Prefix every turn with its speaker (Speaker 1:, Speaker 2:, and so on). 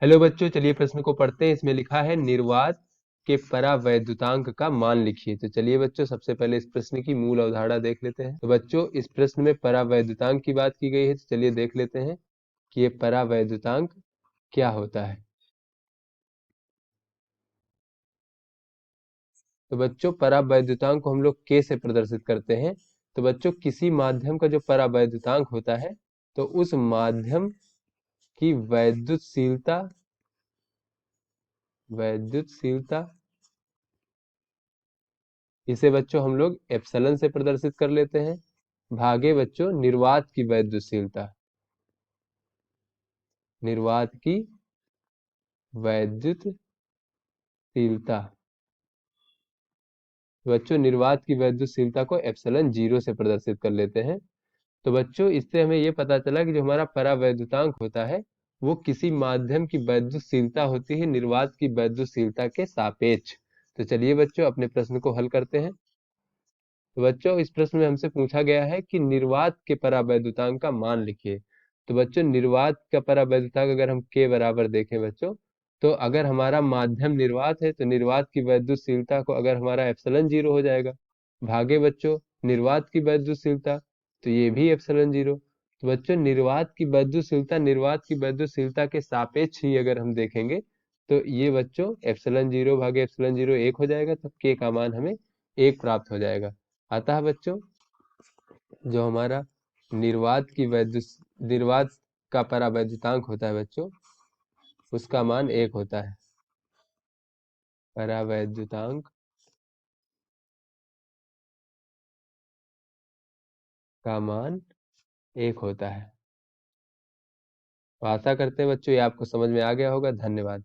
Speaker 1: Hello बच्चों, चलिए प्रश्न को पढ़ते हैं। इसमें लिखा है निर्वात के परावैद्युतांक का मान लिखिए। तो चलिए बच्चों, सबसे पहले इस प्रश्न की मूल अवधारणा देख लेते हैं। तो बच्चों, इस प्रश्न में परावैद्युतांक की बात की गई है। तो चलिए देख लेते हैं कि ये परावैद्युतांक क्या होता है। तो बच्चों, परावैद्युतांक को हम लोग के से प्रदर्शित करते हैं। तो बच्चों, किसी माध्यम का जो परावैद्युतांक होता है, तो उस माध्यम की वैद्युतशीलता इसे बच्चों हम लोग एप्सिलॉन से प्रदर्शित कर लेते हैं, भागे बच्चों निर्वात की वैद्युतशीलता। निर्वात की वैद्युतशीलता। बच्चों, निर्वात की वैद्युतशीलता को एप्सिलॉन जीरो से प्रदर्शित कर लेते हैं। तो बच्चों, इससे हमें ये पता चला कि जो हमारा परावैद्युतांक होता है, वो किसी माध्यम की वैद्युतशीलता होती है निर्वात की वैद्युतशीलता के सापेक्ष। तो चलिए बच्चों, अपने प्रश्न को हल करते हैं। तो बच्चों, इस प्रश्न में हमसे पूछा गया है कि निर्वात के परावैद्युतांक का मान लिखिए। तो बच्चों, निर्वात का परावैद्युतांक अगर हम के बराबर देखें बच्चों, तो अगर हमारा माध्यम निर्वात है तो निर्वात की वैद्युतशीलता को अगर हमारा एप्सिलॉन जीरो हो जाएगा, भागे बच्चों निर्वात की वैद्युतशीलता, तो ये भी एप्सिलॉन जीरो। तो बच्चों, निर्वात की वैद्युतशीलता के सापेक्ष ही अगर हम देखेंगे, तो ये बच्चों एप्सिलॉन जीरो भागे एप्सिलॉन जीरो एक हो जाएगा, तब के का मान हमें एक प्राप्त हो जाएगा। अतः बच्चों, जो हमारा निर्वात का परावैद्युतांक होता है बच्चों, उसका मान एक होता है। परावैद्युतांक का मान एक होता है। तो आशा करते हैं बच्चों ये आपको समझ में आ गया होगा। धन्यवाद।